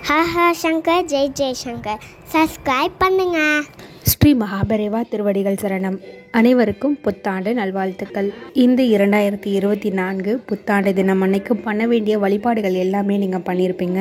ஹஹ Shankar Jai Jaishankar subscribe பண்ணுங்க. ஸ்ரீ மகாபெரிவா திருவடிகள் சரணம். அனைவருக்கும் புத்தாண்டு நல்வாழ்த்துக்கள். இந்த 2024 புத்தாண்டு தினம் அன்னைக்கு பண்ண வேண்டிய வழிபாடுகள் எல்லாமே நீங்கள் பண்ணியிருப்பீங்க.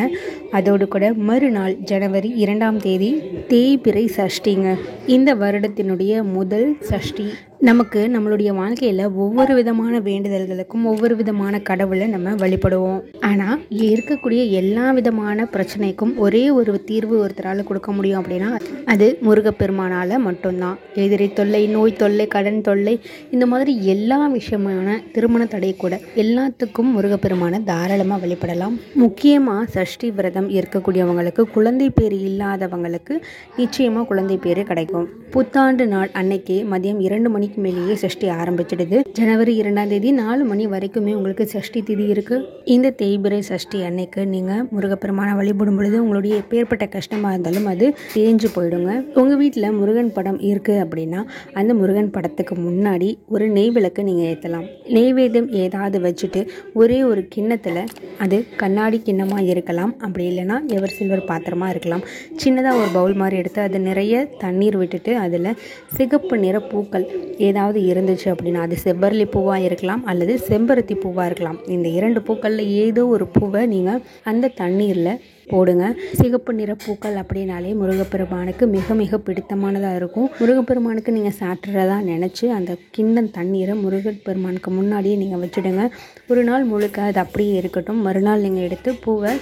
அதோடு கூட மறுநாள் ஜனவரி 2ஆம் தேதி தேய்பிறை சஷ்டிங்க. இந்த வருடத்தினுடைய முதல் சஷ்டி. நமக்கு நம்மளுடைய வாழ்க்கையில் ஒவ்வொரு விதமான வேண்டுதல்களுக்கும் ஒவ்வொரு விதமான கடவுளை நம்ம வழிபடுவோம். ஆனால் இருக்கக்கூடிய எல்லா விதமான பிரச்சனைக்கும் ஒரே ஒரு தீர்வு ஒருத்தரால் கொடுக்க முடியும் அப்படின்னா அது முருகப்பெருமானால் மட்டும்தான். எதிரி தொல்லை, நோய் தொல்லை, கடன் தொல்லை, இந்த மாதிரி எல்லா விஷயமான திருமண தடை கூட எல்லாத்துக்கும் முருகப்பெருமான தாராளமாக வழிபடலாம். முக்கியமாக சஷ்டி விரதம் இருக்கக்கூடியவங்களுக்கு, குழந்தை பேர் இல்லாதவங்களுக்கு நிச்சயமாக குழந்தை பேர் கிடைக்கும். புத்தாண்டு நாள் அன்னைக்கு மதியம் 2 மணிக்கு மேலேயே சஷ்டி ஆரம்பிச்சிடுது. ஜனவரி 2ஆம் தேதி 4 மணி வரைக்குமே உங்களுக்கு சஷ்டி திதி இருக்கு. இந்த தேய்பிறை சஷ்டி அன்னைக்கு நீங்க முருகப்பெருமான வழிபடும் பொழுது உங்களுடைய எப்பேற்பட்ட கஷ்டமா இருந்தாலும் அது தேஞ்சு போயிடுங்க. உங்க வீட்டில் முருகன் படம் இருக்கு அப்படின்னா அந்த முருகன் படத்துக்கு முன்னாடி ஒரு நெய் விளக்கு நீங்க ஏற்றலாம். நெய்வேத்தியம் ஏதாவது வச்சுட்டு ஒரே ஒரு கிண்ணத்துல, அது கண்ணாடி கிண்ணமா இருக்கலாம், அப்படி இல்லைன்னா எவர் சில்வர் பாத்திரமா இருக்கலாம், சின்னதாக ஒரு பவுல் மாதிரி எடுத்து அது நிறைய தண்ணீர் விட்டுட்டு அதில் சிகப்பு நிற பூக்கள் ஏதாவது இருந்துச்சு அப்படின்னா அது செவ்வரளி பூவாக இருக்கலாம் அல்லது செம்பருத்தி பூவாக இருக்கலாம். இந்த 2 பூக்களில் ஏதோ ஒரு பூவை நீங்கள் அந்த தண்ணீரில் போடுங்க. சிகப்பு நிற பூக்கள் அப்படின்னாலே முருகப்பெருமானுக்கு மிக மிக பிடித்தமானதாக இருக்கும். முருகப்பெருமானுக்கு நீங்கள் சாட்டுறதா நினச்சி அந்த கிண்ணம் தண்ணீரை முருகப்பெருமானுக்கு முன்னாடியே நீங்கள் வச்சுடுங்க. ஒரு நாள் முழுக்க அது அப்படியே இருக்கட்டும். மறுநாள் நீங்கள் எடுத்து பூவை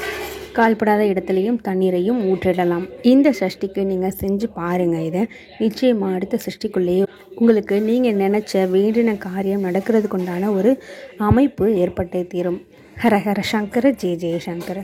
கால்படாத இடத்துலையும் தண்ணீரையும் ஊற்றிடலாம். இந்த சஷ்டிக்கு நீங்கள் செஞ்சு பாருங்கள். இதை நிச்சயமாக அடுத்த சஷ்டிக்குள்ளேயே உங்களுக்கு நீங்கள் நினச்ச வேண்டின காரியம் நடக்கிறதுக்கு உண்டான ஒரு அமைப்பு ஏற்பட்டே தீரும். ஹர ஹர சங்கர ஜெய ஜெய சங்கர.